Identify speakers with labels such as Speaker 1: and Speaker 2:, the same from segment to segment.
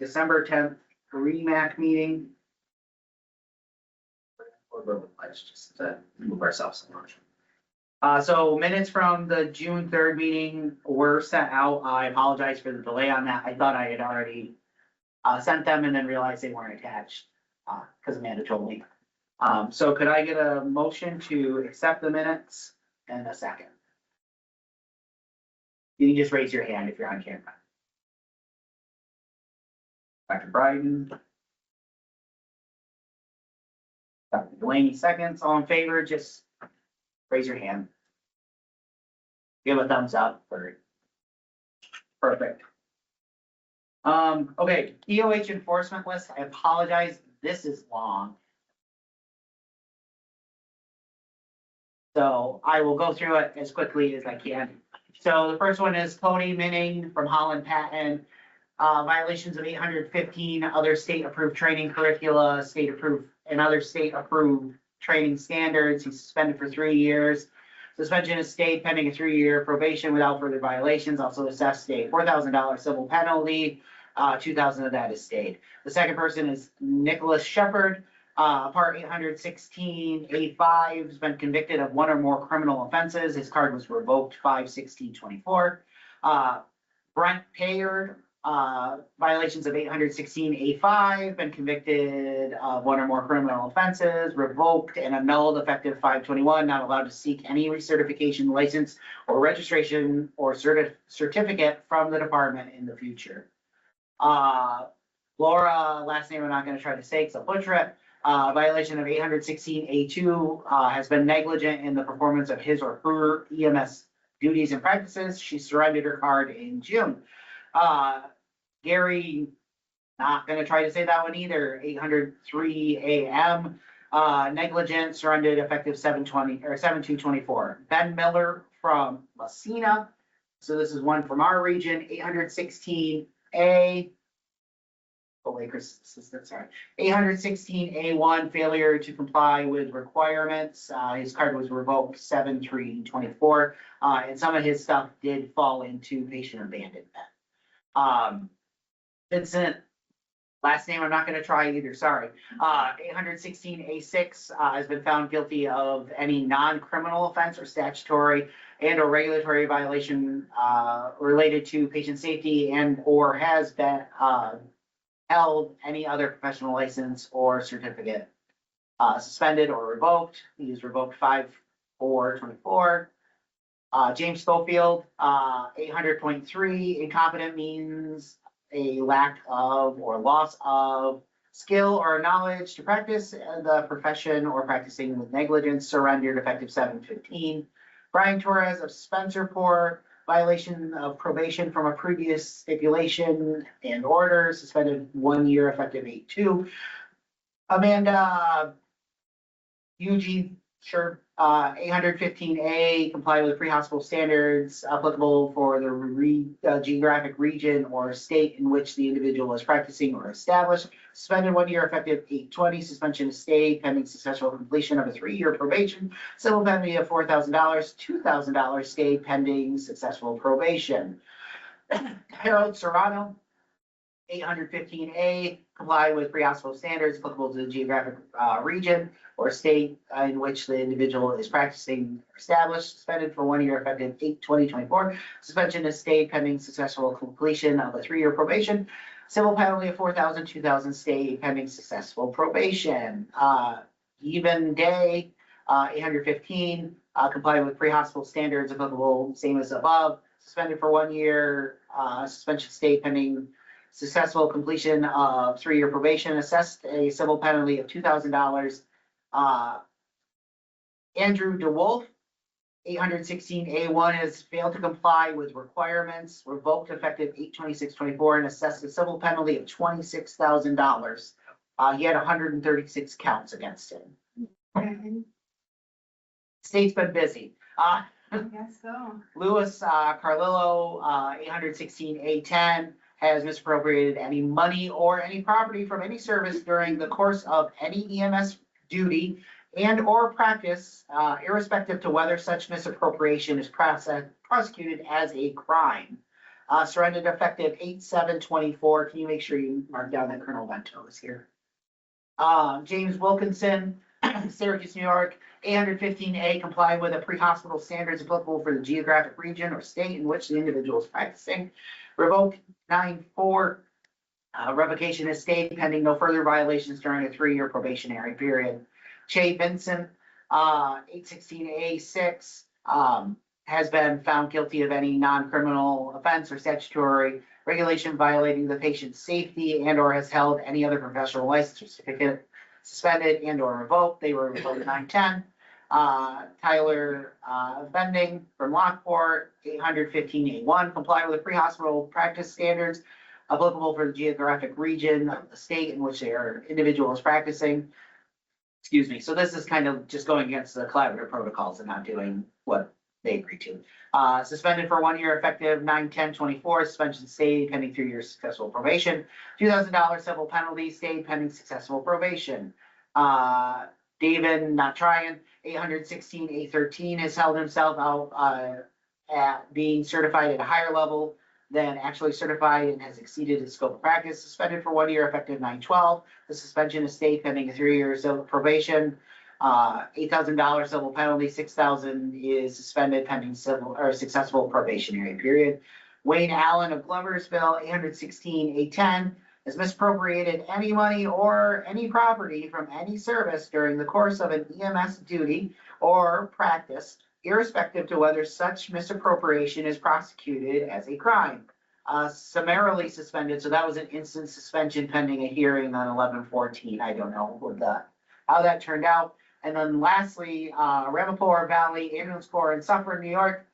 Speaker 1: December 10th REMAC meeting. Let's just move ourselves along. So minutes from the June 3rd meeting were sent out. I apologize for the delay on that. I thought I had already sent them and then realized they weren't attached because Amanda told me. So could I get a motion to accept the minutes in a second? You can just raise your hand if you're on camera. Dr. Bryden. Dr. Delaney seconds. All in favor, just raise your hand. Give a thumbs up for it. Perfect. Okay, EOH enforcement list. I apologize. This is long. So I will go through it as quickly as I can. So the first one is Cody Minning from Holland Patton. Violations of 815 other state approved training curricula, state approved and other state approved training standards. He's suspended for 3 years. Suspension is stayed pending a 3-year probation without further violations. Also assessed a $4,000 civil penalty. 2,000 of that is stayed. The second person is Nicholas Shepard. Part 816A5 has been convicted of 1 or more criminal offenses. His card was revoked 5/16/24. Brent Payard, violations of 816A5, been convicted of 1 or more criminal offenses, revoked and annulled effective 5/21, not allowed to seek any recertification, license, or registration or certificate from the department in the future. Laura, last name I'm not going to try to say because I'll butcher it. Violation of 816A2, has been negligent in the performance of his or her EMS duties and practices. She surrendered her card in June. Gary, not going to try to say that one either. 803AM, negligent, surrendered effective 7/20 or 7/2/24. Ben Miller from Messina. So this is one from our region. 816A. Lakers assistant, sorry. 816A1, failure to comply with requirements. His card was revoked 7/3/24. And some of his stuff did fall into patient abandonment. Vincent, last name I'm not going to try either, sorry. 816A6 has been found guilty of any non-criminal offense or statutory and or regulatory violation related to patient safety and or has been held any other professional license or certificate suspended or revoked. He is revoked 5/4/24. James Schofield, 800.3, incompetent means a lack of or loss of skill or knowledge to practice the profession or practicing with negligence, surrendered effective 7/15. Brian Torres of Spencerport, violation of probation from a previous stipulation and order, suspended 1 year effective 8/2. Amanda Eugene, sure, 815A, comply with pre-hospital standards applicable for the geographic region or state in which the individual is practicing or established. Suspended 1 year effective 8/20. Suspension is stayed pending successful completion of a 3-year probation. Civil penalty of $4,000, $2,000 stayed pending successful probation. Harold Serrano, 815A, comply with pre-hospital standards applicable to the geographic region or state in which the individual is practicing or established. Suspended for 1 year effective 8/20/24. Suspension is stayed pending successful completion of a 3-year probation. Civil penalty of $4,000, $2,000 stayed pending successful probation. Even Day, 815, comply with pre-hospital standards applicable, same as above. Suspended for 1 year, suspension stayed pending successful completion of 3-year probation. Assessed a civil penalty of $2,000. Andrew DeWolf, 816A1, has failed to comply with requirements, revoked effective 8/26/24, and assessed a civil penalty of $26,000. He had 136 counts against him. State's been busy.
Speaker 2: I guess so.
Speaker 1: Louis Carlillo, 816A10, has misappropriated any money or any property from any service during the course of any EMS duty and or practice, irrespective to whether such misappropriation is prosecuted as a crime. surrendered effective 8/7/24. Can you make sure you mark down that Colonel Vento is here? James Wilkinson, Syracuse, New York, 815A, comply with the pre-hospital standards applicable for the geographic region or state in which the individual is practicing. Revoke 9/4, revocation is stayed pending no further violations during a 3-year probationary period. Che Vincent, 816A6, has been found guilty of any non-criminal offense or statutory regulation violating the patient's safety and or has held any other professional license or certificate suspended and or revoked. They were revoked 9/10. Tyler Bending from Lockport, 815A1, comply with the pre-hospital practice standards applicable for the geographic region of the state in which their individual is practicing. Excuse me. So this is kind of just going against the collaborative protocols and not doing what they agreed to. Suspended for 1 year effective 9/10/24, suspension stayed pending 3 years successful probation. $2,000 civil penalty stayed pending successful probation. David, not trying, 816A13 has held himself out at being certified at a higher level than actually certified and has exceeded his scope of practice. Suspended for 1 year effective 9/12. The suspension is stayed pending 3 years of probation. $8,000 civil penalty, $6,000 is suspended pending civil or successful probationary period. Wayne Allen of Gloversville, 816A10, has misappropriated any money or any property from any service during the course of an EMS duty or practice, irrespective to whether such misappropriation is prosecuted as a crime. Summarily suspended, so that was an instant suspension pending a hearing on 11/14. I don't know how that turned out. And then lastly, Ramapour Valley Ambulance Corps in Suffern, New York,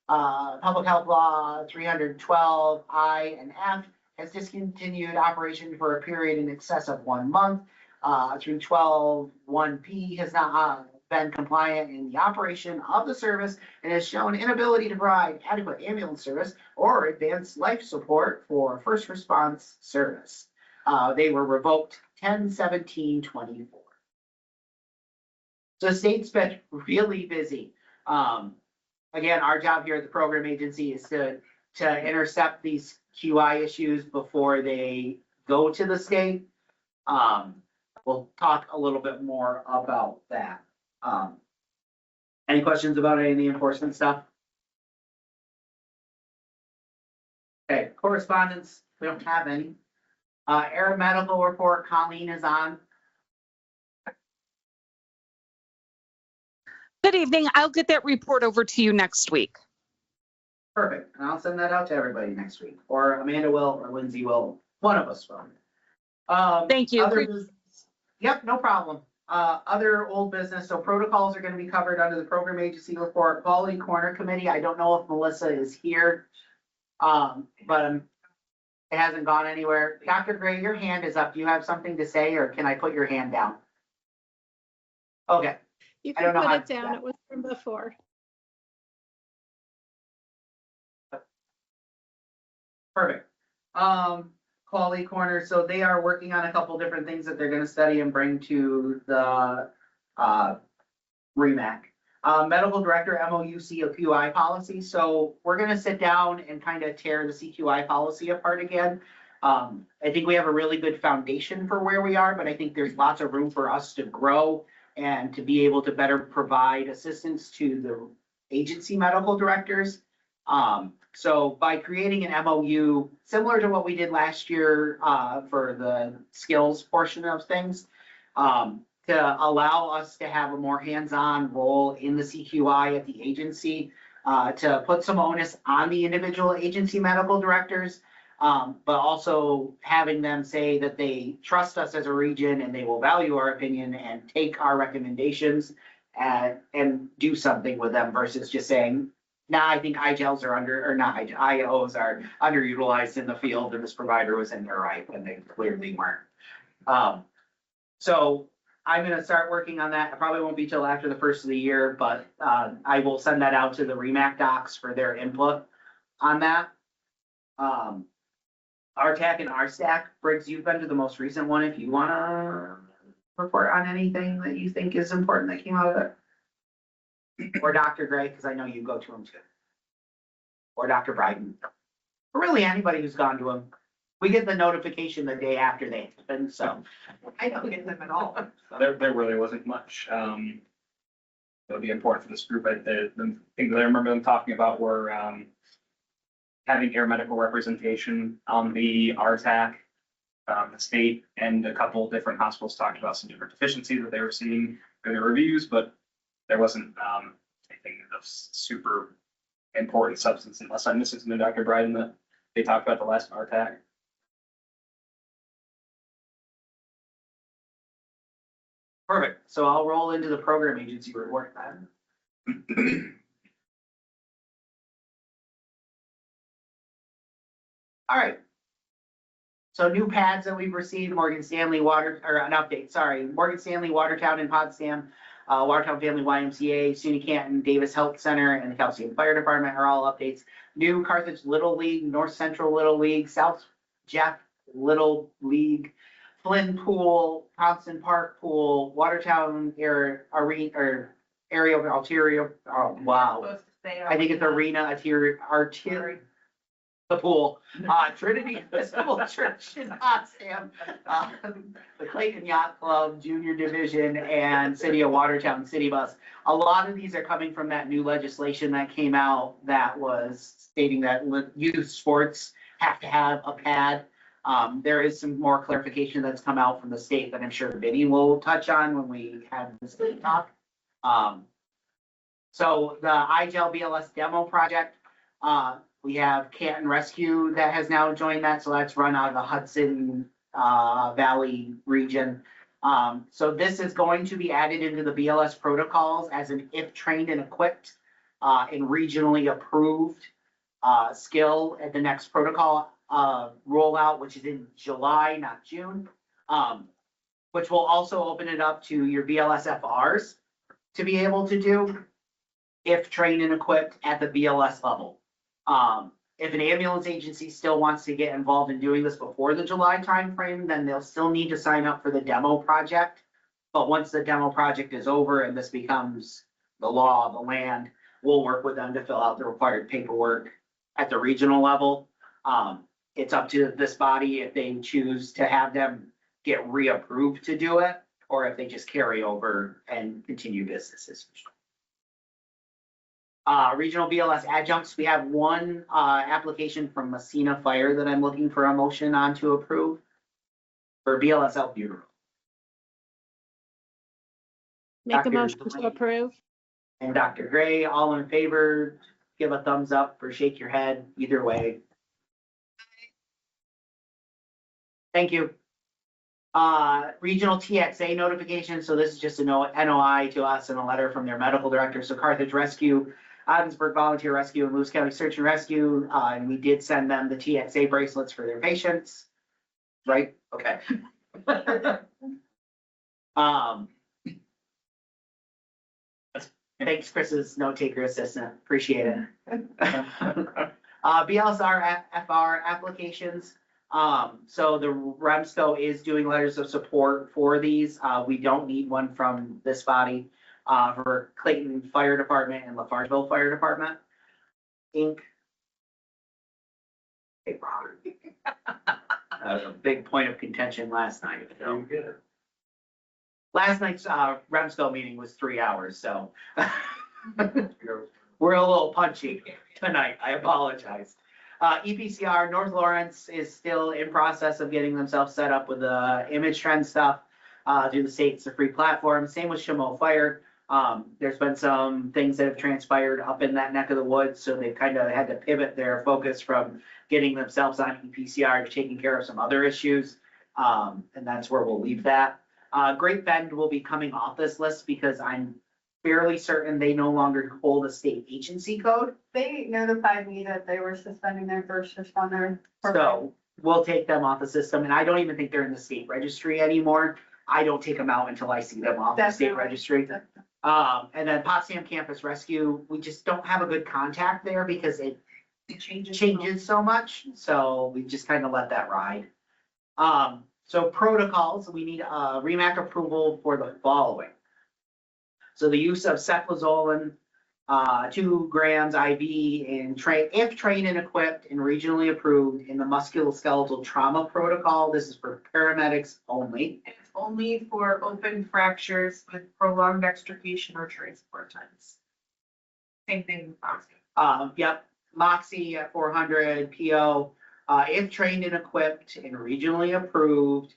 Speaker 1: Public Health Law 312 I and F has discontinued operation for a period in excess of 1 month. 312(1)P has not been compliant in the operation of the service and has shown inability to provide adequate ambulance service or advanced life support for first response service. They were revoked 10/17/24. So the state's been really busy. Again, our job here at the program agency is to intercept these QI issues before they go to the state. We'll talk a little bit more about that. Any questions about any of the enforcement stuff? Okay, correspondence, we don't have any. Air medical report, Colleen is on.
Speaker 3: Good evening. I'll get that report over to you next week.
Speaker 1: Perfect, and I'll send that out to everybody next week, or Amanda will, or Lindsay will, one of us will.
Speaker 3: Thank you.
Speaker 1: Yep, no problem. Other old business, so protocols are gonna be covered under the program agency report. Quality Corner Committee, I don't know if Melissa is here. But it hasn't gone anywhere. Dr. Gray, your hand is up. Do you have something to say, or can I put your hand down? Okay.
Speaker 2: You
Speaker 1: I don't
Speaker 2: can
Speaker 1: know
Speaker 2: put
Speaker 1: how
Speaker 2: it
Speaker 1: to do
Speaker 2: down,
Speaker 1: that.
Speaker 2: it was from before.
Speaker 1: Perfect. Quality Corner, so they are working on a couple different things that they're gonna study and bring to the REMAC. Medical Director MOU CQI policy, so we're gonna sit down and kind of tear the CQI policy apart again. I think we have a really good foundation for where we are, but I think there's lots of room for us to grow and to be able to better provide assistance to the agency medical directors. So by creating an MOU, similar to what we did last year, for the skills portion of things, to allow us to have a more hands-on role in the CQI at the agency, to put some onus on the individual agency medical directors, but also having them say that they trust us as a region and they will value our opinion and take our recommendations and do something with them versus just saying, nah, I think IGLs are IOs are underutilized in the field and this provider was in there right when they clearly weren't. So I'm gonna start working on that. It probably won't be till after the first of the year, but I will send that out to the REMAC docs for their input on that. RTAC and RStack, Briggs, you've been to the most recent one. If you wanna report on anything that you think is important that came out of it. Or Dr. Gray, because I know you go to him too. Or Dr. Bryden. really anybody who's gone to them. We get the notification the day after they happen, so.
Speaker 2: I don't get them at all. So.
Speaker 4: There really wasn't much. That would be important for this group. The things that I remember them talking about were having air medical representation on the RTAC. The state and a couple different hospitals talked about some different deficiencies that they were seeing in their reviews, but there wasn't anything of super important substance, unless I'm missing something, Dr. Bryden, that they talked about the last RTAC.
Speaker 1: Perfect. So I'll roll into the program agency report then. All right. So new pads that we've received, Morgan Stanley an update, sorry. Morgan Stanley, Watertown and Potsdam, Watertown Family YMCA, SUNY Canton, Davis Health Center, and the Calcium Fire Department are all updates. New Carthage Little League, North Central Little League, South Jeff Little League, Flynn Pool, Thompson Park Pool, Watertown Area Arterial, oh, wow.
Speaker 2: Supposed to say
Speaker 1: I think it's Arena Arterial. The pool, Trinity Episcopal Church in Potsdam, the Clayton Yacht Club, Junior Division, and City of Watertown City Bus. A lot of these are coming from that new legislation that came out that was stating that youth sports have to have a pad. There is some more clarification that's come out from the state that I'm sure Vinny will touch on when we have the state talk. So the IGEL BLS demo project, we have Canton Rescue that has now joined that, so that's run out of the Hudson Valley region. So this is going to be added into the BLS protocols as an if trained and equipped and regionally approved skill at the next protocol rollout, which is in July, not June, which will also open it up to your BLS FRs to be able to do if trained and equipped at the BLS level. If an ambulance agency still wants to get involved in doing this before the July timeframe, then they'll still need to sign up for the demo project. But once the demo project is over and this becomes the law of the land, we'll work with them to fill out the required paperwork at the regional level. It's up to this body if they choose to have them get reapproved to do it, or if they just carry over and continue business as usual. Regional BLS adjuncts, we have one application from Messina Fire that I'm looking for a motion on to approve for BLS albuterol.
Speaker 5: Make a
Speaker 1: Dr.
Speaker 5: motion to
Speaker 1: Delaney.
Speaker 5: approve.
Speaker 1: And Dr. Gray, all in favor, give a thumbs up or shake your head, either way. Thank you. Regional TXA notification, so this is just a NOI to us and a letter from their medical director. So Carthage Rescue, Ogdensburg Volunteer Rescue, and Lewis County Search and Rescue, and we did send them the TXA bracelets for their patients, right? Okay. Thanks, Chris's note taker assistant, appreciate it. BLSR FR applications. So the REMSCO is doing letters of support for these. We don't need one from this body. For Clayton Fire Department and Lafargeville Fire Department, Inc. Hey, Robert. That was a big point of contention last night. So. Last night's REMSCO meeting was 3 hours, so we're a little punchy tonight. I apologize. EPCR North Lawrence is still in process of getting themselves set up with the image trend stuff through the state. It's a free platform. Same with Chameau Fire. There's been some things that have transpired up in that neck of the woods, so they've kind of had to pivot their focus from getting themselves on EPCR to taking care of some other issues, and that's where we'll leave that. Great Bend will be coming off this list because I'm fairly certain they no longer hold a state agency code.
Speaker 2: They notified me that they were suspending their first responder.
Speaker 1: So we'll take them off the system, and I don't even think they're in the state registry anymore. I don't take them out until I see them off the state registry. And then Potsdam Campus Rescue, we just don't have a good contact there because it changes so much. So we just kind of let that ride. So protocols, we need REMAC approval for the following. So the use of cefazolin 2 grams IV if trained and equipped and regionally approved in the musculoskeletal trauma protocol. This is for paramedics only.
Speaker 5: It's only for open fractures with prolonged extrication or transport times. Same thing with Moxie.
Speaker 1: Yep, Moxie at 400 PO, if trained and equipped and regionally approved,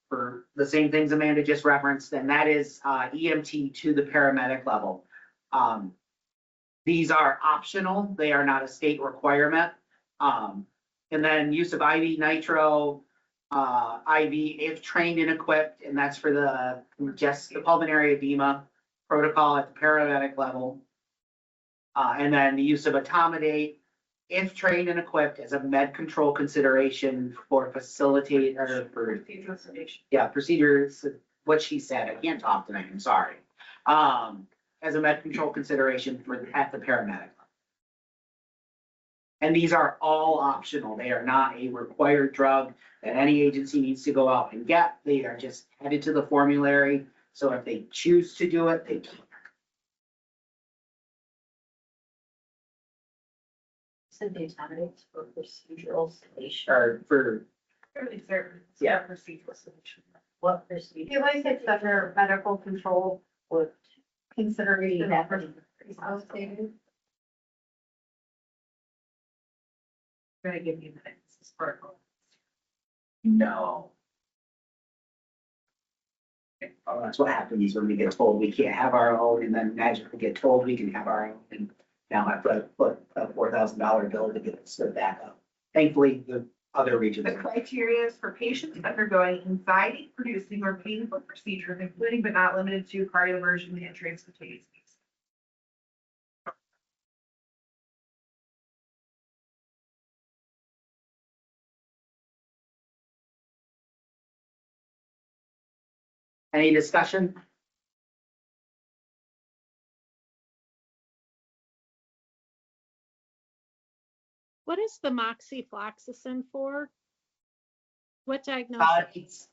Speaker 1: for the same things Amanda just referenced, and that is, EMT to the paramedic level. These are optional. They are not a state requirement. And then use of IV nitro, IV if trained and equipped, and that's for the pulmonary edema protocol at the paramedic level. And then the use of etomidate if trained and equipped as a med control consideration for facilitate or for,
Speaker 5: Procedural sedation.
Speaker 1: yeah, procedures, what she said. I can't talk tonight, I'm sorry. As a med control consideration at the paramedic level. And these are all optional. They are not a required drug that any agency needs to go out and get. They are just added to the formulary. So if they choose to do it, they can.
Speaker 6: Said the accommodates for procedural sedation.
Speaker 1: Or for,
Speaker 5: Fairly certain. It's
Speaker 1: Yeah.
Speaker 5: not procedural sedation.
Speaker 6: What procedure?
Speaker 2: Feel like it's under medical control
Speaker 6: Would
Speaker 2: consideration.
Speaker 6: be happening?
Speaker 5: Gonna give you that. This is protocol.
Speaker 1: no. Oh, that's what happens when we get told we can't have our own, and then magically get told we can have our own, and now have to put a $4,000 bill to get it stood back up. Thankfully, the other regions.
Speaker 5: The criteria is for patients undergoing anxiety-producing or painful procedures, including but not limited to cardioversion and transcutaneous.
Speaker 1: Any discussion?
Speaker 7: What is the moxifloxacin for? What
Speaker 1: It's
Speaker 7: diagnosis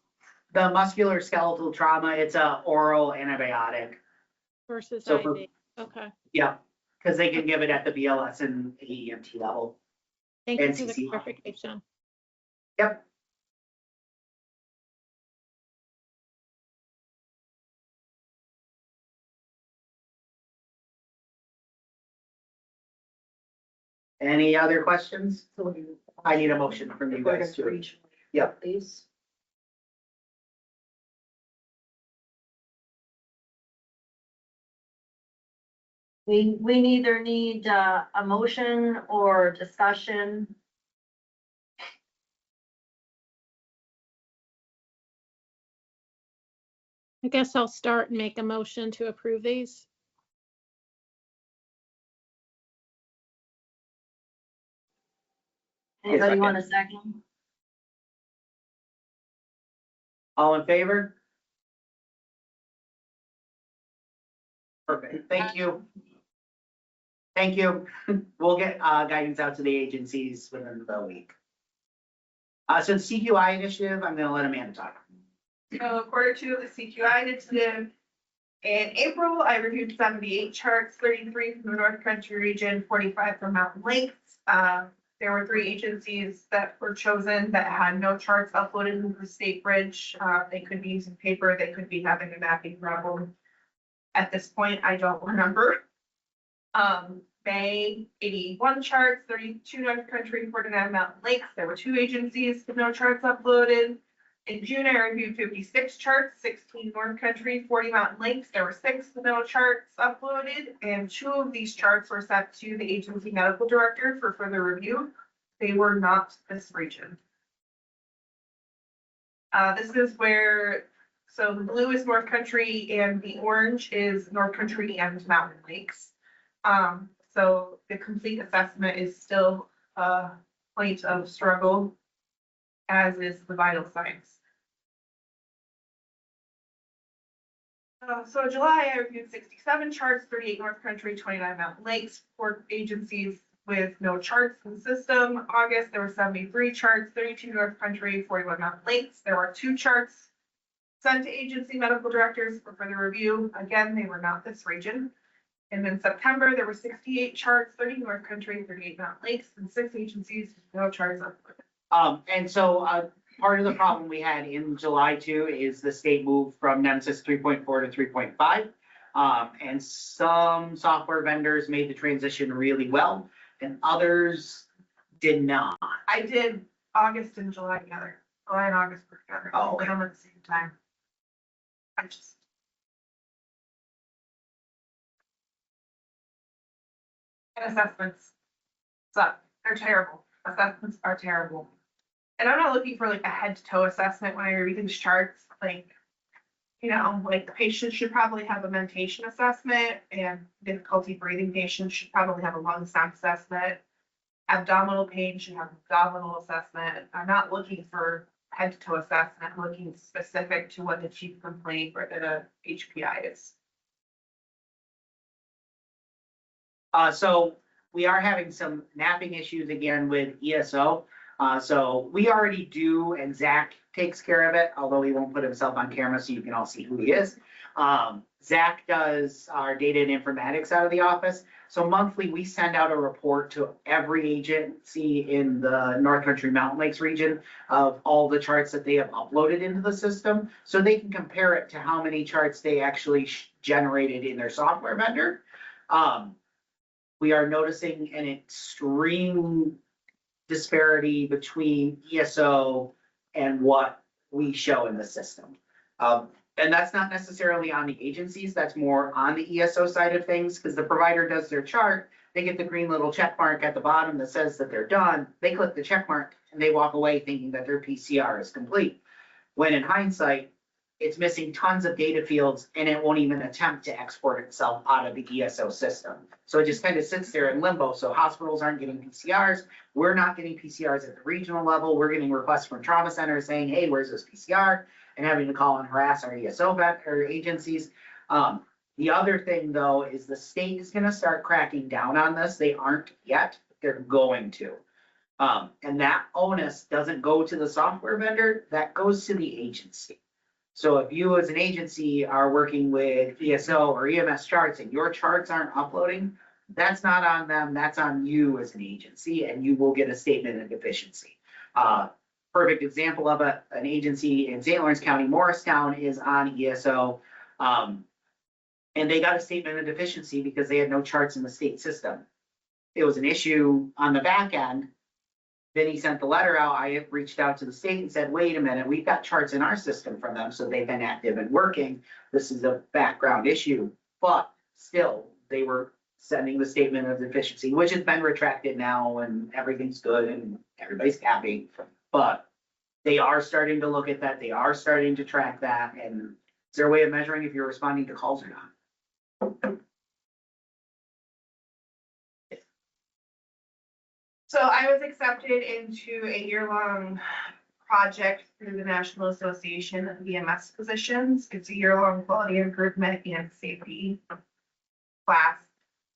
Speaker 1: the musculoskeletal trauma. It's a oral antibiotic.
Speaker 7: versus
Speaker 1: so for-
Speaker 7: IV? Okay,
Speaker 1: Yeah, because they can give it at the BLS and AEMT level.
Speaker 7: thank you for the
Speaker 1: NCC.
Speaker 7: clarification.
Speaker 1: Yep. Any other questions? I need a motion from you guys too. Yep.
Speaker 6: Please. We neither need a motion or discussion.
Speaker 7: I guess I'll start and make a motion to approve these.
Speaker 6: Anybody want a second?
Speaker 1: All in favor? Perfect, thank you. Thank you. We'll get guidance out to the agencies within the week. So the CQI initiative, I'm gonna let Amanda talk.
Speaker 5: So according to the CQI initiative, in April, I reviewed 78 charts, 33 from the North Country region, 45 from Mountain Lakes. There were 3 agencies that were chosen that had no charts uploaded into the state bridge. They could be using paper, they could be having a mapping problem. At this point, I don't remember. May, 81 charts, 32 North Country, 49 Mountain Lakes. There were 2 agencies with no charts uploaded. In June, I reviewed 56 charts, 16 North Country, 40 Mountain Lakes. There were 6 with no charts uploaded, and 2 of these charts were sent to the agency medical director for further review. They were not this region. This is where, so the blue is North Country and the orange is North Country and Mountain Lakes. So the complete assessment is still a point of struggle, as is the vital signs. So in July, I reviewed 67 charts, 38 North Country, 29 Mountain Lakes, 4 agencies with no charts in the system. August, there were 73 charts, 32 North Country, 41 Mountain Lakes. There were 2 charts sent to agency medical directors for further review. Again, they were not this region. And then September, there were 68 charts, 30 North Country, 38 Mountain Lakes, and 6 agencies, no charts uploaded.
Speaker 1: And so, part of the problem we had in July too is the state moved from NEMSIS 3.4 to 3.5. And some software vendors made the transition really well and others did not.
Speaker 5: I did August and July together, July and August were together.
Speaker 1: Oh, okay.
Speaker 5: Did them at the same time. I just. And assessments suck, they're terrible, assessments are terrible. And I'm not looking for like a head to toe assessment when I read these charts, like, you know, like the patient should probably have a mentation assessment and difficulty breathing patients should probably have a lung sound assessment. Abdominal pain should have an abdominal assessment. I'm not looking for head to toe assessment, I'm looking specific to what the chief complaint or the HPI is.
Speaker 1: So we are having some mapping issues again with ESO. So we already do, and Zach takes care of it, although he won't put himself on camera so you can all see who he is. Zach does our data and informatics out of the office. So monthly, we send out a report to every agency in the North Country Mountain Lakes region of all the charts that they have uploaded into the system, so they can compare it to how many charts they actually generated in their software vendor. We are noticing an extreme disparity between ESO and what we show in the system. And that's not necessarily on the agencies, that's more on the ESO side of things, because the provider does their chart, they get the green little check mark at the bottom that says that they're done, they click the check mark and they walk away thinking that their PCR is complete. When in hindsight, it's missing tons of data fields and it won't even attempt to export itself out of the ESO system. So it just kind of sits there in limbo. So hospitals aren't getting PCRs. We're not getting PCRs at the regional level. We're getting requests from trauma centers saying, hey, where's this PCR? And having to call and harass our ESO or agencies. The other thing though, is the state is gonna start cracking down on this. They aren't yet, but they're going to. And that onus doesn't go to the software vendor, that goes to the agency. So if you as an agency are working with ESO or EMS charts and your charts aren't uploading, that's not on them, that's on you as an agency, and you will get a statement of deficiency. Perfect example of an agency in St. Lawrence County, Morristown, is on ESO. And they got a statement of deficiency because they had no charts in the state system. It was an issue on the back end. Then he sent the letter out. I reached out to the state and said, wait a minute, we've got charts in our system from them, so they've been active and working. This is a background issue, but still, they were sending the statement of deficiency, which has been retracted now and everything's good and everybody's happy. But they are starting to look at that. They are starting to track that. And is there a way of measuring if you're responding to calls or not?
Speaker 5: So I was accepted into a year-long project through the National Association of EMS Physicians. It's a year-long quality improvement and safety class.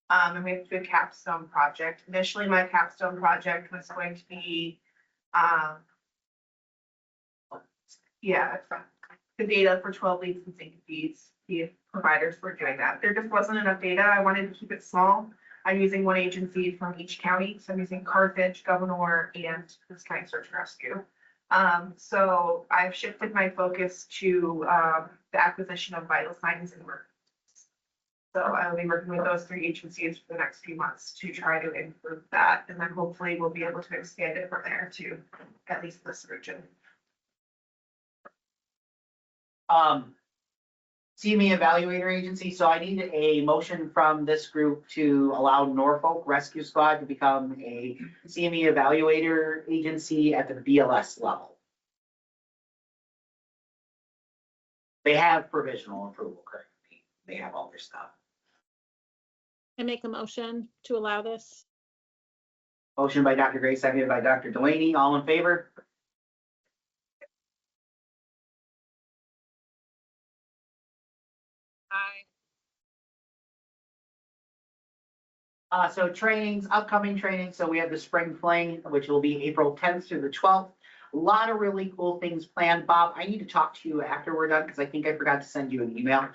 Speaker 5: And we have to do a capstone project. Initially, my capstone project was going to be, the data for 12 leads and syncopees. The providers were doing that. There just wasn't enough data. I wanted to keep it small. I'm using one agency from each county. So I'm using Carthage, Governor, and this county search and rescue. So I've shifted my focus to the acquisition of vital signs and work. So I'll be working with those 3 agencies for the next few months to try to improve that. And then hopefully we'll be able to expand it from there to at least this region.
Speaker 1: CME Evaluator Agency, so I need a motion from this group to allow Norfolk Rescue Squad to become a CME Evaluator Agency at the BLS level. They have provisional approval currently. They have all their stuff.
Speaker 7: I make a motion to allow this.
Speaker 1: Motion by Dr. Gray, seconded by Dr. Delaney. All in favor? So trainings, upcoming trainings. So we have the spring fling, which will be April 10th through the 12th. A lot of really cool things planned. Bob, I need to talk to you after we're done because I think I forgot to send you an email.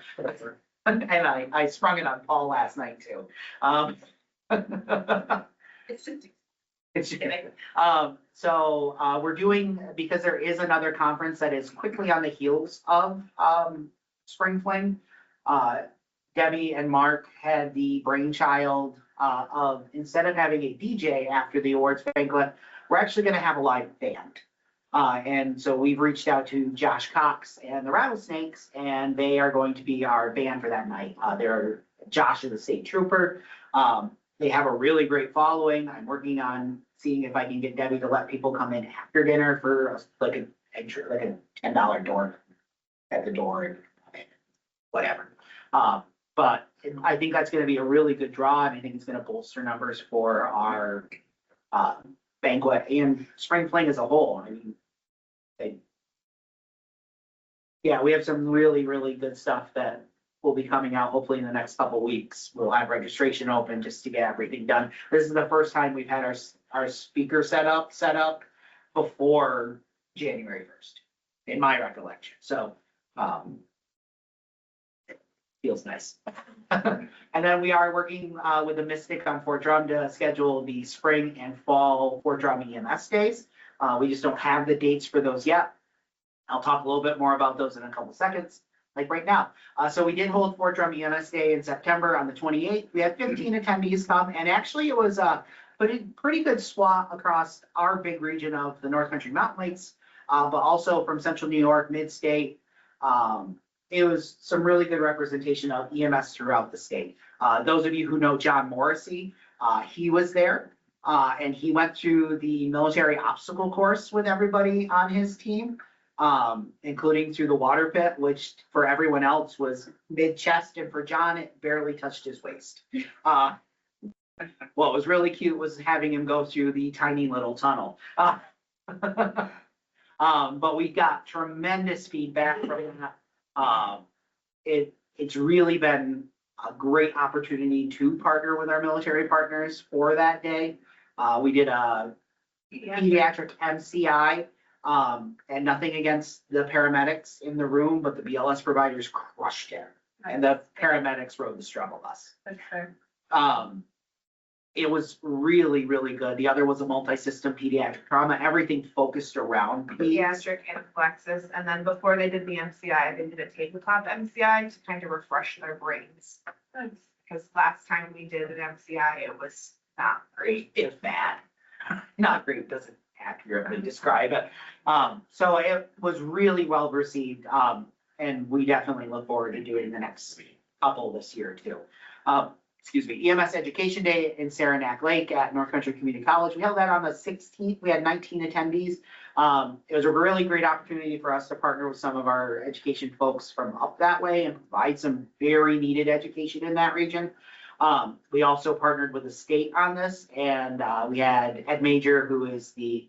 Speaker 1: And I sprung it on Paul last night too.
Speaker 5: It's just.
Speaker 1: It's, we're doing, because there is another conference that is quickly on the heels of, Spring Fling. Debbie and Mark had the brainchild, of, instead of having a DJ after the awards banquet, we're actually gonna have a live band. And so we've reached out to Josh Cox and the Rattlesnakes, and they are going to be our band for that night. Josh is a state trooper. They have a really great following. I'm working on seeing if I can get Debbie to let people come in after dinner for like a $10 door at the door, whatever. But I think that's gonna be a really good draw, and I think it's gonna bolster numbers for our banquet and Spring Fling as a whole. I mean, yeah, we have some really, really good stuff that will be coming out hopefully in the next couple weeks. We'll have registration open just to get everything done. This is the first time we've had our speaker set up before January 1st, in my recollection. So, it feels nice. And then we are working with the Mystic on Fort Drum to schedule the spring and fall Fort Drum EMS days. We just don't have the dates for those yet. I'll talk a little bit more about those in a couple seconds, like right now. So we did hold Fort Drum EMS Day in September on the 28th. We had 15 attendees come, and actually it was a pretty good swath across our big region of the North Country Mountain Lakes, but also from Central New York, mid-state. It was some really good representation of EMS throughout the state. Those of you who know John Morrissey, he was there, and he went through the military obstacle course with everybody on his team, including through the water pit, which for everyone else was mid-chest, and for John, it barely touched his waist. What was really cute was having him go through the tiny little tunnel. But we got tremendous feedback from that. It's really been a great opportunity to partner with our military partners for that day. We did a pediatric MCI, and nothing against the paramedics in the room, but the BLS providers crushed it. And the paramedics rode the struggle bus.
Speaker 2: That's fair.
Speaker 1: It was really, really good. The other was a multi-system pediatric trauma, everything focused around peds.
Speaker 5: Pediatric anaphylaxis, and then before they did the MCI, they did a tabletop MCI to kind of refresh their brains. Because last time we did an MCI, it was not great.
Speaker 1: It was bad. Not great, doesn't accurately describe it. So it was really well received. And we definitely look forward to doing the next couple this year too. EMS Education Day in Saranac Lake at North Country Community College. We held that on the 16th. We had 19 attendees. It was a really great opportunity for us to partner with some of our education folks from up that way and provide some very needed education in that region. We also partnered with the state on this, and we had Ed Major, who is the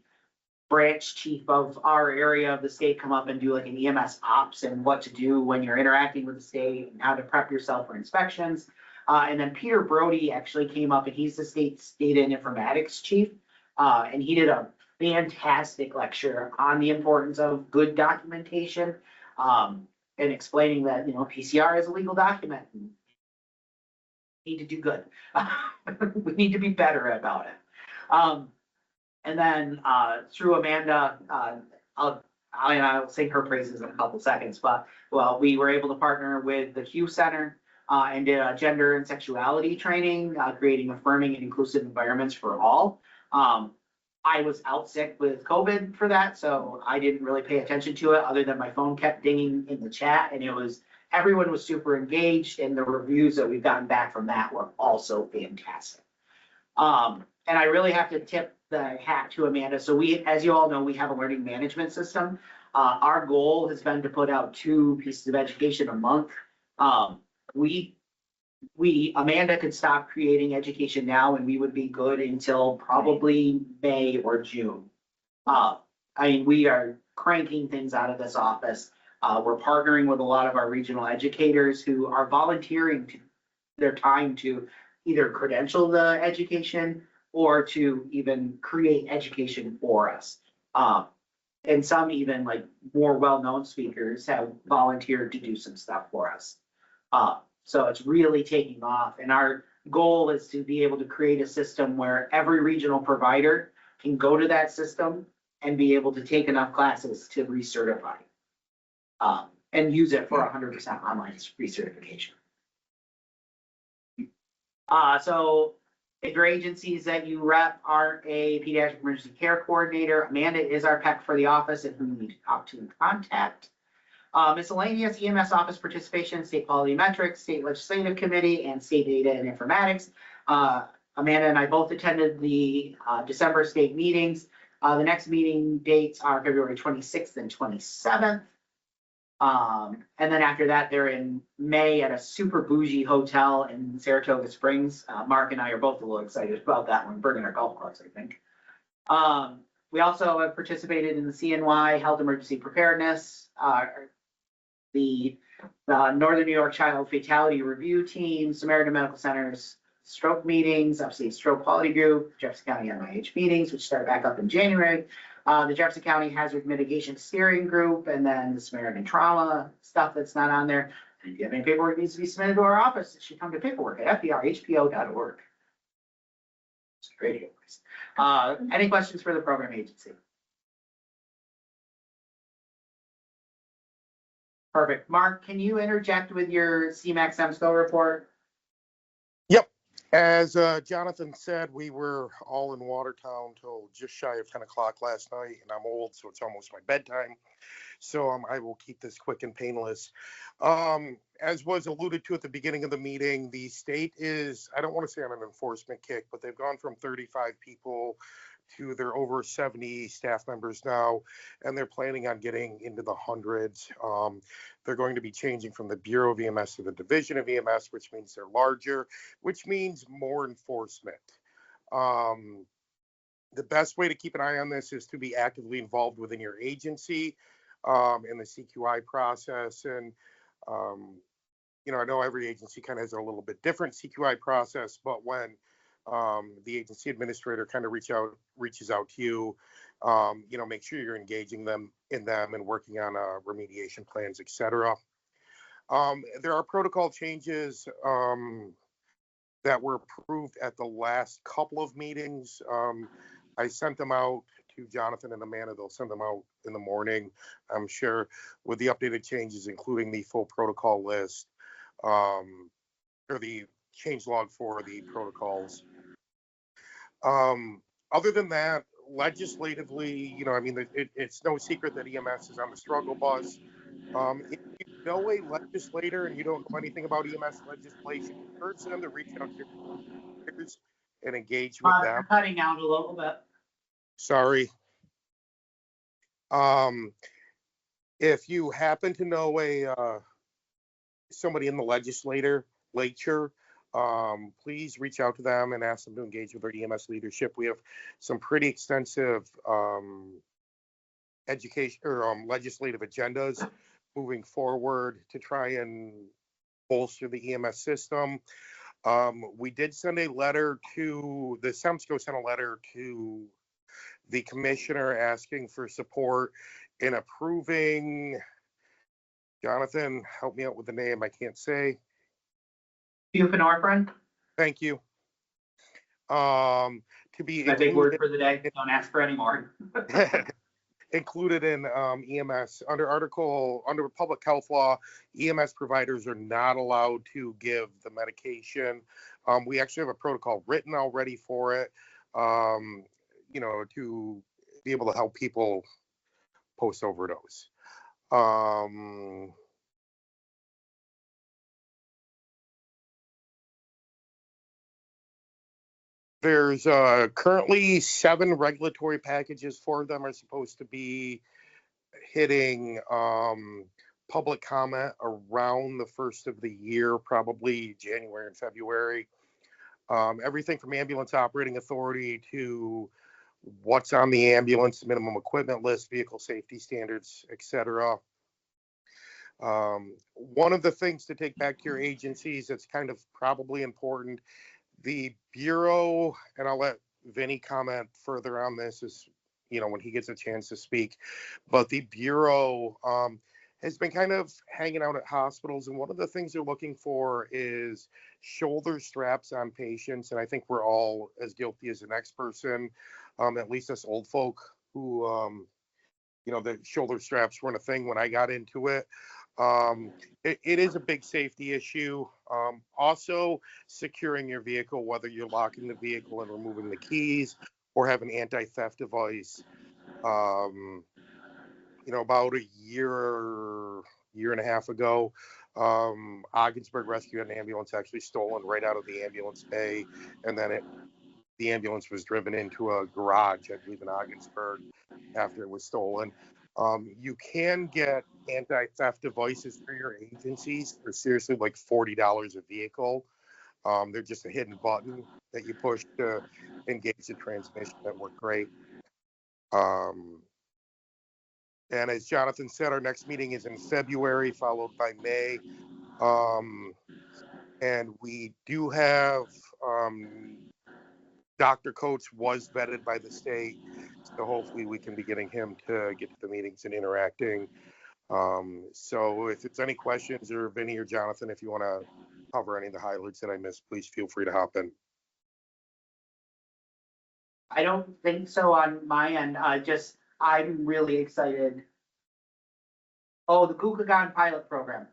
Speaker 1: branch chief of our area of the state, come up and do like an EMS ops and what to do when you're interacting with the state and how to prep yourself for inspections. And then Peter Brody actually came up, and he's the state's data and informatics chief. And he did a fantastic lecture on the importance of good documentation, and explaining that, PCR is a legal document. Need to do good. We need to be better about it. And then through Amanda, I'll sing her praises in a couple seconds, but we were able to partner with the Q Center and did a gender and sexuality training, creating affirming and inclusive environments for all. I was out sick with COVID for that, so I didn't really pay attention to it other than my phone kept dinging in the chat, and everyone was super engaged, and the reviews that we've gotten back from that were also fantastic. And I really have to tip the hat to Amanda. So as you all know, we have a learning management system. Our goal has been to put out 2 pieces of education a month. Amanda could stop creating education now, and we would be good until probably May or June. We are cranking things out of this office. We're partnering with a lot of our regional educators who are volunteering their time to either credential the education or to even create education for us. And some even like more well-known speakers have volunteered to do some stuff for us. So it's really taking off. And our goal is to be able to create a system where every regional provider can go to that system and be able to take enough classes to recertify. And use it for 100% online recertification. So if your agencies that you rep are a pediatric emergency care coordinator, Amanda is our PEC for the office and who you need to talk to and contact. Miscellaneous EMS office participation, state quality metrics, state legislative committee, and state data and informatics. Amanda and I both attended the December state meetings. The next meeting dates are February 26th and 27th. And then after that, they're in May at a super bougie hotel in Saratoga Springs. Mark and I are both a little excited about that one, bringing our golf clubs, I think. We also have participated in the CNY Health Emergency Preparedness, the Northern New York Child Fatality Review Team, Samaritan Medical Center's stroke meetings, Upstate Stroke Quality Group, Jefferson County NIH meetings, which start back up in January. The Jefferson County Hazard Mitigation Steering Group, and then the Samaritan Trauma stuff that's not on there. And if you have any paperwork that needs to be submitted to our office, it should come to paperwork at fbrhpo.org. It's great. Any questions for the program agency? Perfect. Mark, can you interject with your CMAC SEMSCO report?
Speaker 8: Yep. As Jonathan said, we were all in Watertown till just shy of 10 o'clock last night, and I'm old, so it's almost my bedtime. So I will keep this quick and painless. As was alluded to at the beginning of the meeting, the state is, I don't want to say on an enforcement kick, but they've gone from 35 people to they're over 70 staff members now, and they're planning on getting into the hundreds. They're going to be changing from the Bureau of EMS to the Division of EMS, which means they're larger, which means more enforcement. The best way to keep an eye on this is to be actively involved within your agency in the CQI process. And, I know every agency kind of has a little bit different CQI process, but when the agency administrator kind of reaches out to you, make sure you're engaging them and working on remediation plans, etc. There are protocol changes that were approved at the last couple of meetings. I sent them out to Jonathan and Amanda. They'll send them out in the morning, I'm sure, with the updated changes, including the full protocol list, or the change log for the protocols. Other than that, legislatively, it's no secret that EMS is on the struggle bus. If you know a legislator and you don't know anything about EMS legislation, encourage them to reach out to your legislators and engage with them.
Speaker 1: You're cutting out a little bit.
Speaker 8: Sorry. If you happen to know somebody in the legislature, please reach out to them and ask them to engage with our EMS leadership. We have some pretty extensive education or legislative agendas moving forward to try and bolster the EMS system. We did send a letter to the SEMSCO, sent a letter to the commissioner asking for support in approving, Jonathan, help me out with the name, I can't say.
Speaker 1: Buprenorphine.
Speaker 8: Thank you. To be
Speaker 1: My big word for the day. Don't ask for any more.
Speaker 8: included in EMS under public health law. EMS providers are not allowed to give the medication. We actually have a protocol written already for it, to be able to help people post overdose. There's currently 7 regulatory packages. 4 of them are supposed to be hitting public comment around the first of the year, probably January and February. Everything from ambulance operating authority to what's on the ambulance minimum equipment list, vehicle safety standards, etc. One of the things to take back to your agencies that's kind of probably important, the Bureau, and I'll let Vinny comment further on this when he gets a chance to speak, but the Bureau has been kind of hanging out at hospitals, and one of the things they're looking for is shoulder straps on patients. And I think we're all as guilty as the next person, at least us old folk who, the shoulder straps weren't a thing when I got into it. It is a big safety issue. Also, securing your vehicle, whether you're locking the vehicle and removing the keys or have an anti-theft device. About a year and a half ago, Ogdensburg Rescue had an ambulance actually stolen right out of the ambulance bay, and then the ambulance was driven into a garage, I believe in Ogdensburg, after it was stolen. You can get anti-theft devices for your agencies for seriously like $40 a vehicle. They're just a hidden button that you push to engage the transmission that work great. And as Jonathan said, our next meeting is in February, followed by May. And we do have Dr. Coates was vetted by the state, so hopefully we can be getting him to get to the meetings and interacting. So if there's any questions, or Vinny or Jonathan, if you want to cover any of the highlights that I missed, please feel free to hop in.
Speaker 1: I don't think so on my end. I'm really excited. Oh, the glucagon pilot program.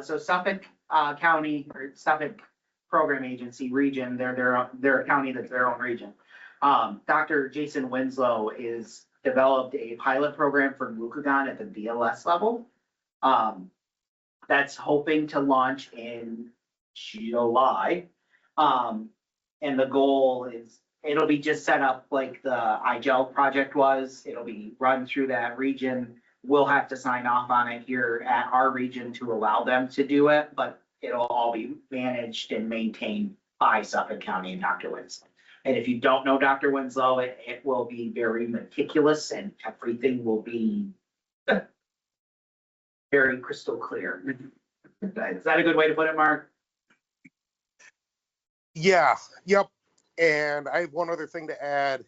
Speaker 1: So Suffolk County or Suffolk Program Agency region, they're a county that's their own region. Dr. Jason Winslow is developed a pilot program for glucagon at the BLS level. That's hoping to launch in July. And the goal is it'll be just set up like the iGel project was. It'll be run through that region. We'll have to sign off on it here at our region to allow them to do it, but it'll all be managed and maintained by Suffolk County and Dr. Winslow. And if you don't know Dr. Winslow, it will be very meticulous and everything will be very crystal clear. Is that a good way to put it, Mark?
Speaker 8: Yeah, yep. And I have one other thing to add.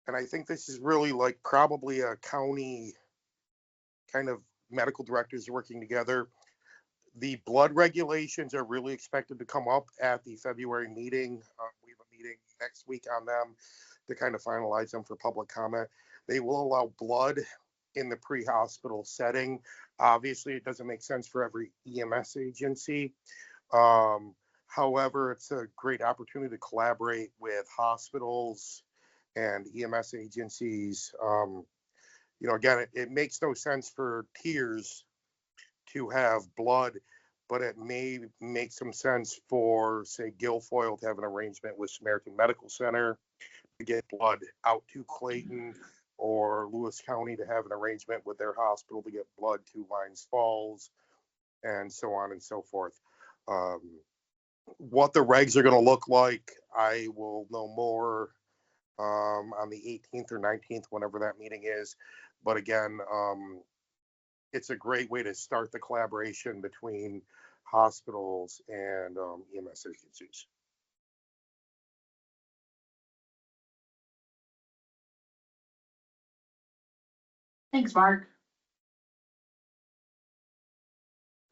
Speaker 8: And I think this is really like probably a county kind of medical directors working together. The blood regulations are really expected to come up at the February meeting. We have a meeting next week on them to kind of finalize them for public comment. They will allow blood in the pre-hospital setting. Obviously, it doesn't make sense for every EMS agency. However, it's a great opportunity to collaborate with hospitals and EMS agencies. Again, it makes no sense for tiers to have blood, but it may make some sense for, say, Guilfoyle to have an arrangement with Samaritan Medical Center to get blood out to Clayton, or Lewis County to have an arrangement with their hospital to get blood to Lyons Falls, and so on and so forth. What the regs are going to look like, I will know more on the 18th or 19th, whenever that meeting is. But again, it's a great way to start the collaboration between hospitals and EMS agencies.
Speaker 1: Thanks, Mark.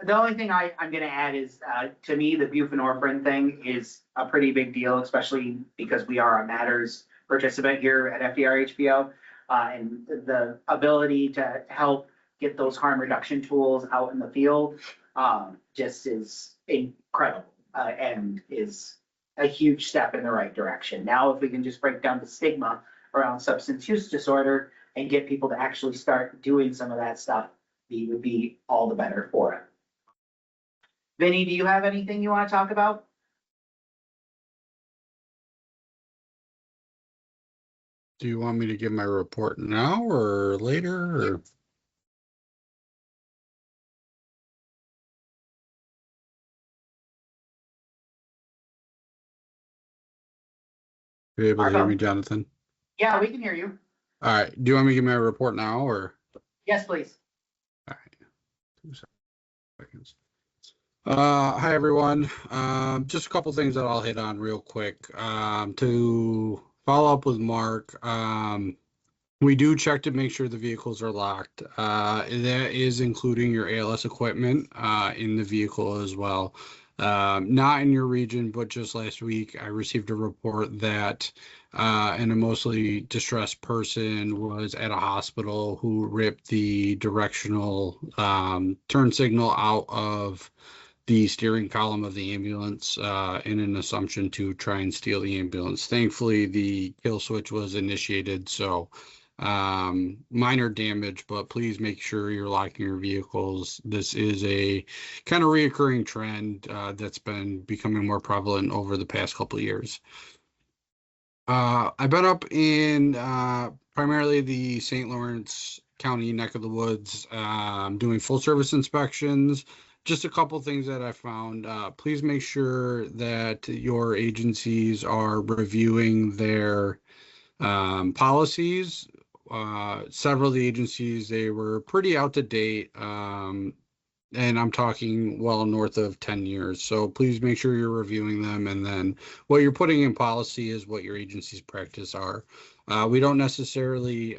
Speaker 1: The only thing I'm going to add is, to me, the buprenorphine thing is a pretty big deal, especially because we are a Matters participant here at FDR-HPO, and the ability to help get those harm reduction tools out in the field just is incredible and is a huge step in the right direction. Now, if we can just break down the stigma around substance use disorder and get people to actually start doing some of that stuff, we would be all the better for it. Vinny, do you have anything you want to talk about?
Speaker 9: Do you want me to give my report now or later? Or? Are you able to hear me, Jonathan?
Speaker 1: Yeah, we can hear you.
Speaker 9: All right. Do you want me to give my report now or?
Speaker 1: Yes, please.
Speaker 9: All right. 2 seconds. Hi, everyone. Just a couple things that I'll hit on real quick. To follow up with Mark, We do check to make sure the vehicles are locked. That is including your ALS equipment in the vehicle as well. Not in your region, but just last week, I received a report that an emotionally distressed person was at a hospital who ripped the directional turn signal out of the steering column of the ambulance in an assumption to try and steal the ambulance. Thankfully, the kill switch was initiated, so minor damage, but please make sure you're locking your vehicles. This is a kind of reoccurring trend that's been becoming more prevalent over the past couple of years. I've been up in primarily the St. Lawrence County neck of the woods, doing full service inspections. Just a couple things that I found. Please make sure that your agencies are reviewing their policies. Several of the agencies, they were pretty out to date. And I'm talking well north of 10 years. So please make sure you're reviewing them. And then what you're putting in policy is what your agency's practice are. We don't necessarily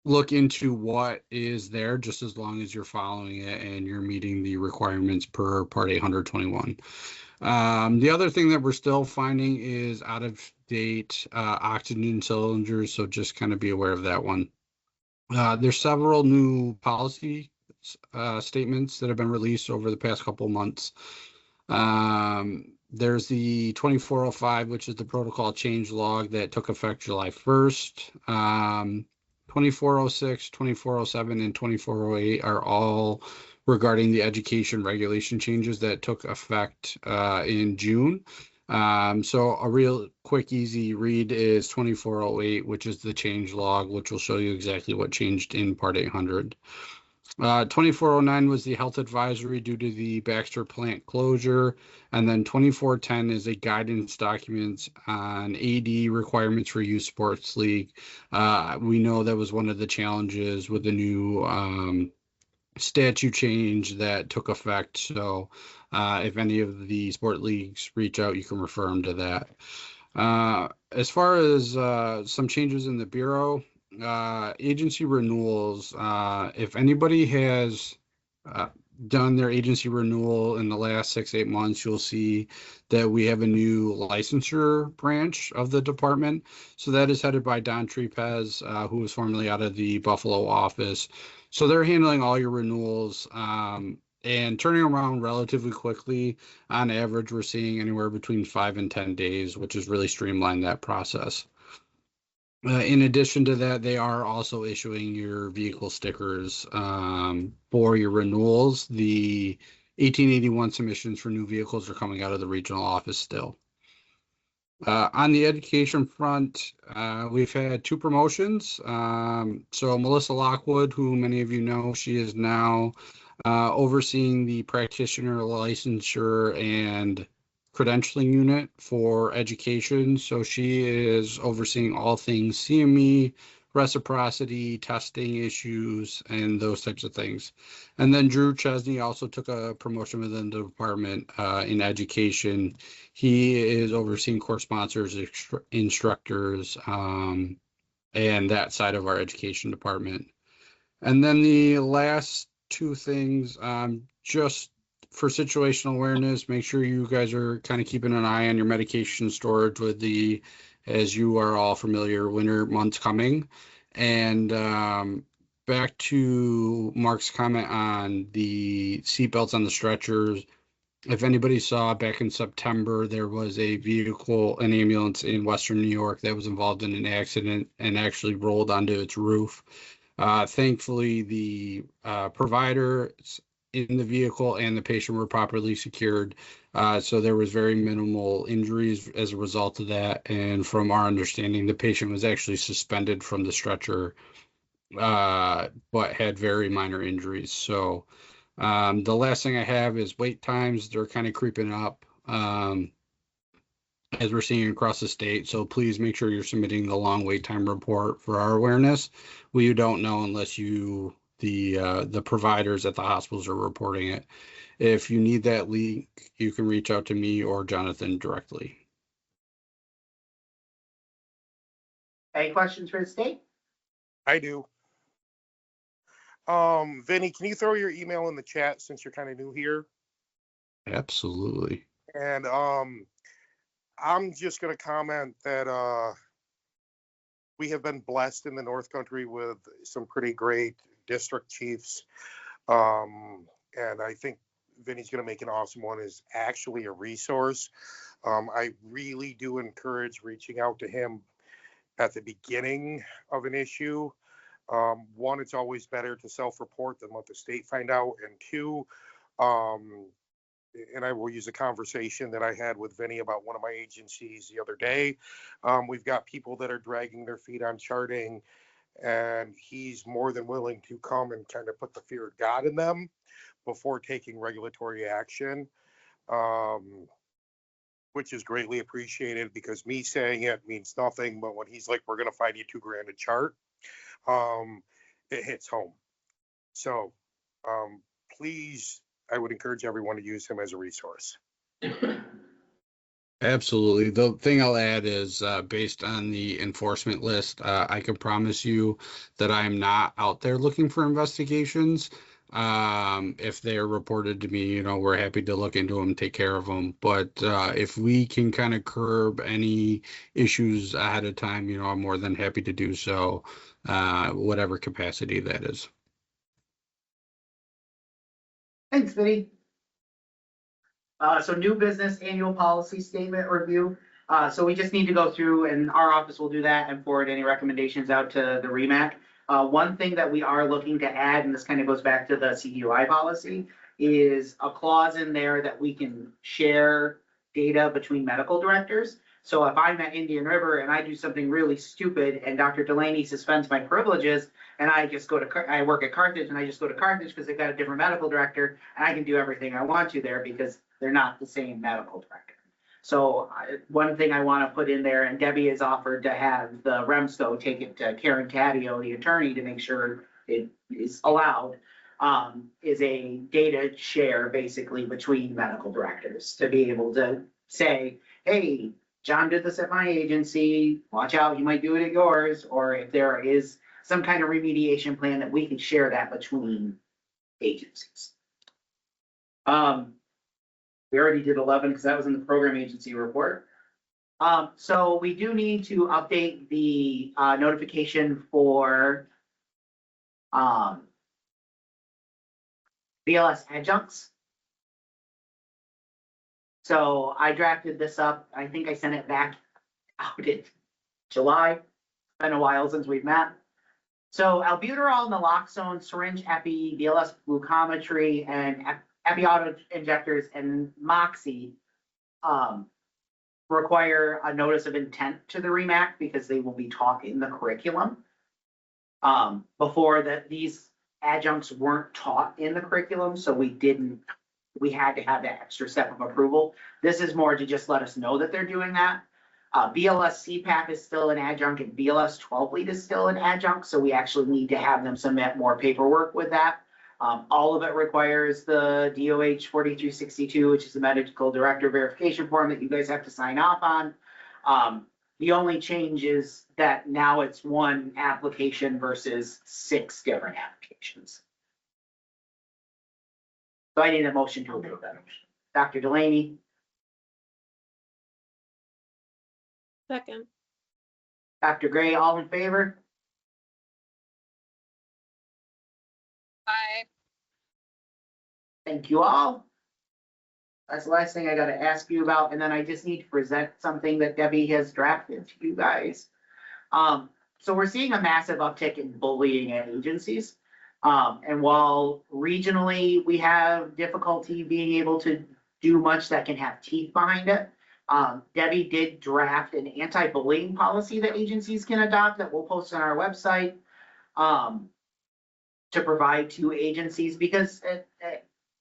Speaker 9: look into what is there, just as long as you're following it and you're meeting the requirements per Part 821. The other thing that we're still finding is out of date oxygen cylinders. So just kind of be aware of that one. There's several new policy statements that have been released over the past couple months. There's the 2405, which is the protocol change log that took effect July 1st. 2406, 2407, and 2408 are all regarding the education regulation changes that took effect in June. So a real quick, easy read is 2408, which is the change log, which will show you exactly what changed in Part 800. 2409 was the health advisory due to the Baxter plant closure. And then 2410 is a guidance document on AD requirements for youth sports league. We know that was one of the challenges with the new statute change that took effect. So if any of the sport leagues reach out, you can refer them to that. As far as some changes in the Bureau, agency renewals, if anybody has done their agency renewal in the last 6-8 months, you'll see that we have a new licensure branch of the department. So that is headed by Don Trepez, who was formerly out of the Buffalo office. So they're handling all your renewals and turning around relatively quickly. On average, we're seeing anywhere between 5 and 10 days, which has really streamlined that process. In addition to that, they are also issuing your vehicle stickers for your renewals. The 1881 submissions for new vehicles are coming out of the regional office still. On the education front, we've had 2 promotions. So Melissa Lockwood, who many of you know, she is now overseeing the practitioner licensure and credentialing unit for education. So she is overseeing all things CME, reciprocity, testing issues, and those types of things. And then Drew Chesney also took a promotion within the department in education. He is overseeing course sponsors, instructors, and that side of our education department. And then the last 2 things, just for situational awareness, make sure you guys are kind of keeping an eye on your medication storage with the, as you are all familiar, winter months coming. And back to Mark's comment on the seatbelts on the stretchers. If anybody saw back in September, there was a vehicle, an ambulance in Western New York that was involved in an accident and actually rolled onto its roof. Thankfully, the provider in the vehicle and the patient were properly secured. So there was very minimal injuries as a result of that. And from our understanding, the patient was actually suspended from the stretcher, but had very minor injuries. So the last thing I have is wait times. They're kind of creeping up as we're seeing across the state. So please make sure you're submitting the long wait time report for our awareness. We don't know unless you the providers at the hospitals are reporting it. If you need that link, you can reach out to me or Jonathan directly.
Speaker 1: Any questions for the state?
Speaker 8: I do. Vinny, can you throw your email in the chat since you're kind of new here?
Speaker 9: Absolutely.
Speaker 8: And I'm just going to comment that we have been blessed in the North Country with some pretty great district chiefs. And I think Vinny's going to make an awesome one, is actually a resource. I really do encourage reaching out to him at the beginning of an issue. One, it's always better to self-report than let the state find out. And two, and I will use a conversation that I had with Vinny about one of my agencies the other day. We've got people that are dragging their feet on charting, and he's more than willing to come and kind of put the fear of God in them before taking regulatory action, which is greatly appreciated, because me saying it means nothing, but when he's like, we're going to find you $2,000 a chart, it hits home. So please, I would encourage everyone to use him as a resource.
Speaker 9: Absolutely. The thing I'll add is based on the enforcement list, I can promise you that I am not out there looking for investigations. If they're reported to me, we're happy to look into them, take care of them. But if we can kind of curb any issues ahead of time, I'm more than happy to do so, whatever capacity that is.
Speaker 1: Thanks, Vinny. So new business annual policy statement review. So we just need to go through, and our office will do that and forward any recommendations out to the REMAC. One thing that we are looking to add, and this kind of goes back to the CQI policy, is a clause in there that we can share data between medical directors. So if I'm at Indian River and I do something really stupid and Dr. Delaney suspends my privileges, and I just go to, I work at Carthage and I just go to Carthage because they've got a different medical director, and I can do everything I want to there because they're not the same medical director. So one thing I want to put in there, and Debbie has offered to have the REMSCO take it to Karen Caddio, the attorney, to make sure it is allowed, is a data share basically between medical directors to be able to say, hey, John did this at my agency, watch out, you might do it at yours, or if there is some kind of remediation plan that we can share that between agencies. We already did 11 because that was in the program agency report. So we do need to update the notification for BLS adjuncts. So I drafted this up. I think I sent it back out in July. It's been a while since we've met. So albuterol, naloxone, syringe epi, BLS glucometry, and epi auto injectors and Moxie require a notice of intent to the REMAC because they will be taught in the curriculum. Before that, these adjuncts weren't taught in the curriculum, so we had to have that extra step of approval. This is more to just let us know that they're doing that. BLS CPAP is still an adjunct, and BLS 12 lead is still an adjunct, so we actually need to have them submit more paperwork with that. All of it requires the DOH 4362, which is the medical director verification form that you guys have to sign off on. The only change is that now it's one application versus 6 different applications. So I need a motion to approve that. Dr. Delaney,
Speaker 7: Second.
Speaker 1: Dr. Gray, all in favor?
Speaker 3: Bye.
Speaker 1: Thank you all. That's the last thing I gotta ask you about, and then I just need to present something that Debbie has drafted to you guys. So we're seeing a massive uptick in bullying at agencies. And while regionally we have difficulty being able to do much that can have teeth behind it, Debbie did draft an anti-bullying policy that agencies can adopt that we'll post on our website to provide to agencies, because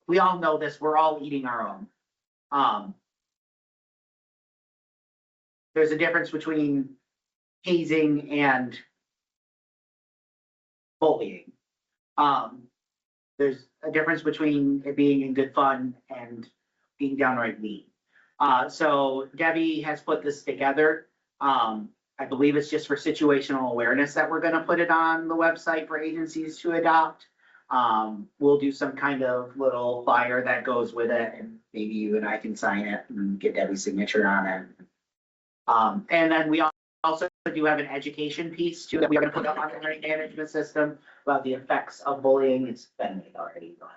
Speaker 1: we all know this, we're all eating our own. There's a difference between hazing and bullying. There's a difference between it being in good fun and being downright mean. So Debbie has put this together. I believe it's just for situational awareness that we're gonna put it on the website for agencies to adopt. We'll do some kind of little flyer that goes with it, and maybe you and I can sign it and get Debbie's signature on it. And then we also do have an education piece too that we are gonna put up on the learning management system about the effects of bullying. It's been made already, but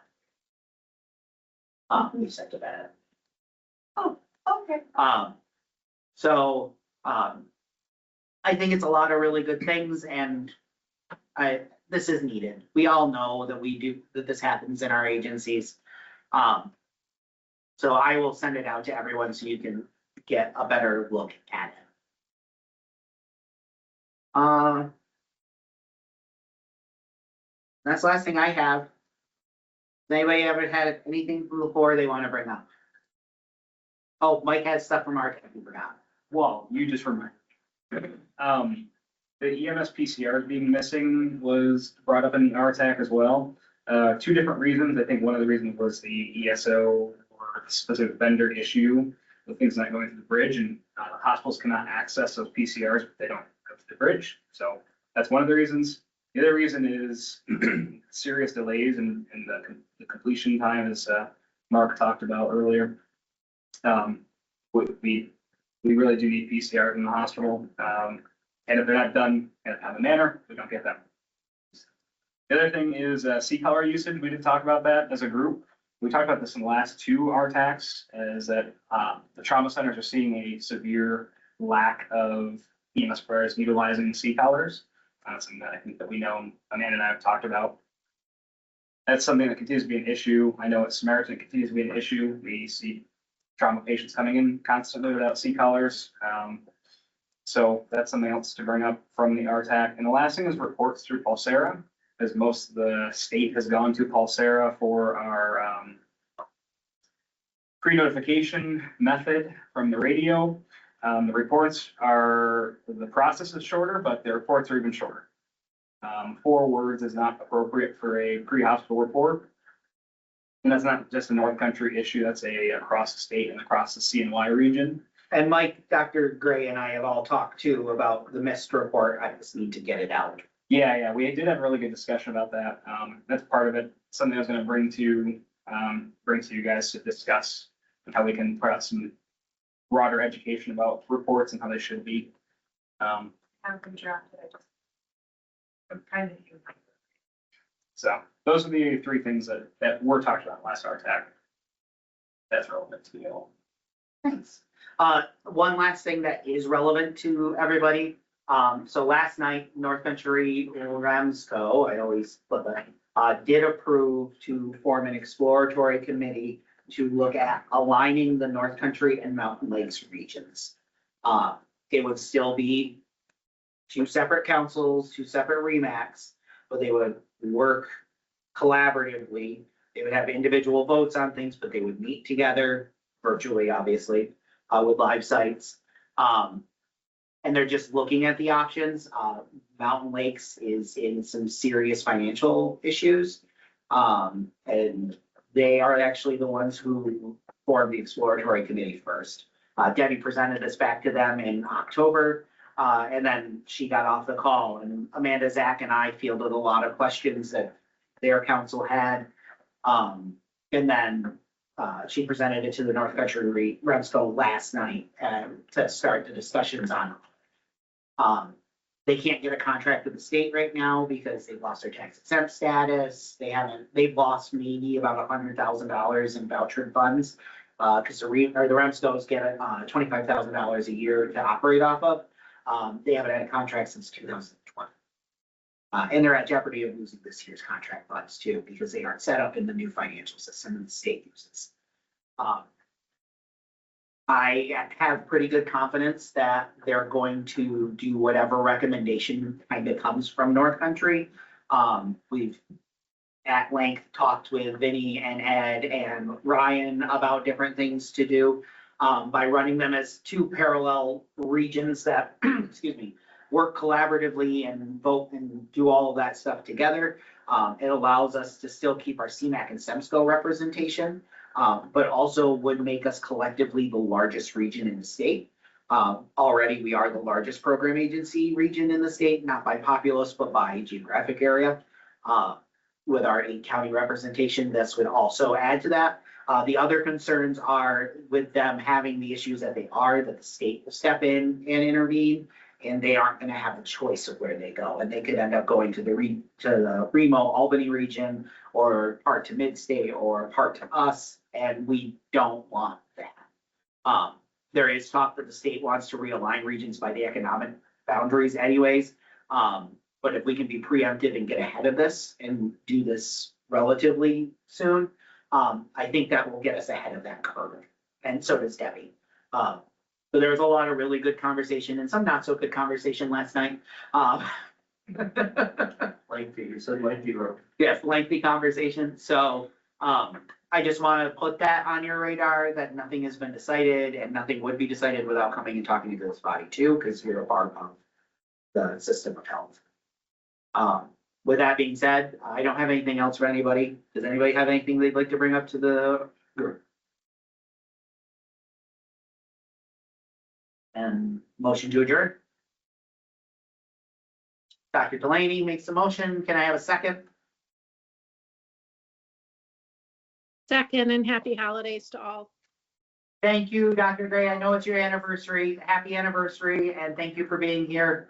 Speaker 1: we sent it back.
Speaker 5: Okay.
Speaker 1: So, I think it's a lot of really good things, and this is needed. We all know that this happens in our agencies. So I will send it out to everyone so you can get a better look at it. That's the last thing I have. Has anybody ever had anything from before they want to bring up? Oh, Mike has stuff from our, I forgot.
Speaker 4: Well, you just reminded me. The EMS PCR being missing was brought up in the RTAC as well. Two different reasons. I think one of the reasons was the ESO or the specific vendor issue with things not going through the bridge, and hospitals cannot access those PCRs if they don't go through the bridge. So that's one of the reasons. The other reason is serious delays in the completion time, as Mark talked about earlier. We really do need PCRs in the hospital. And if they're not done in a timely manner, we don't get them. The other thing is C-color usage. We did talk about that as a group. We talked about this in the last two RTACs, is that the trauma centers are seeing a severe lack of EMS providers utilizing C-collars. Something that I think that we know Amanda and I have talked about. That's something that continues to be an issue. I know at Samaritan it continues to be an issue. We see trauma patients coming in constantly without C-collars. So that's something else to bring up from the RTAC. And the last thing is reports through Pulsera, as most of the state has gone to Pulsera for our pre-notification method from the radio. The reports the process is shorter, but the reports are even shorter. 4 words is not appropriate for a pre-hospital report. And that's not just a North Country issue, that's across the state and across the CNY region.
Speaker 1: And Mike, Dr. Gray and I have all talked too about the missed report. I just need to get it out.
Speaker 4: Yeah, we did have a really good discussion about that. That's part of it. Something I was going to bring to you guys to discuss, and how we can put out some broader education about reports and how they should be.
Speaker 5: I'm drafted. I'm kind of.
Speaker 4: So those are the 3 things that were talked about last RTAC. That's relevant to you all.
Speaker 1: Thanks. One last thing that is relevant to everybody. So last night, North Country Remsco, I always put that, did approve to form an exploratory committee to look at aligning the North Country and Mountain Lakes regions. It would still be 2 separate councils, 2 separate REMACs, but they would work collaboratively. They would have individual votes on things, but they would meet together virtually, obviously, with live sites. And they're just looking at the options. Mountain Lakes is in some serious financial issues. And they are actually the ones who formed the exploratory committee first. Debbie presented this back to them in October, and then she got off the call, and Amanda, Zach, and I fielded a lot of questions that their council had. And then she presented it to the North Country Remsco last night to start the discussions on it. They can't get a contract with the state right now because they've lost their tax exempt status. They've lost maybe about $100,000 in voucher funds. Because the Remscos get $25,000 a year to operate off of. They haven't had a contract since 2020. And they're at jeopardy of losing this year's contract funds too, because they aren't set up in the new financial system that the state uses. I have pretty good confidence that they're going to do whatever recommendation kind of comes from North Country. We've at length talked with Vinny and Ed and Ryan about different things to do by running them as 2 parallel regions that, excuse me, work collaboratively and vote and do all of that stuff together. It allows us to still keep our CMAC and SEMSCO representation, but also would make us collectively the largest region in the state. Already, we are the largest program agency region in the state, not by populace, but by geographic area. With our 8-county representation, this would also add to that. The other concerns are with them having the issues that they are, that the state will step in and intervene, and they aren't gonna have a choice of where they go, and they could end up going to the Remo Albany region, or part to Mid-State, or part to us, and we don't want that. There is talk that the state wants to realign regions by the economic boundaries anyways. But if we can be preemptive and get ahead of this and do this relatively soon, I think that will get us ahead of that curve. And so does Debbie. So there was a lot of really good conversation and some not so good conversation last night.
Speaker 10: Lengthy, you said lengthy, or?
Speaker 1: Yes, lengthy conversation. So, I just want to put that on your radar, that nothing has been decided and nothing would be decided without coming and talking to this body too, because you're a part of the system of health. With that being said, I don't have anything else for anybody. Does anybody have anything they'd like to bring up to the group? And motion to adjourn? Dr. Delaney makes the motion. Can I have a second?
Speaker 7: Second, and happy holidays to all.
Speaker 1: Thank you, Dr. Gray. I know it's your anniversary. Happy anniversary, and thank you for being here.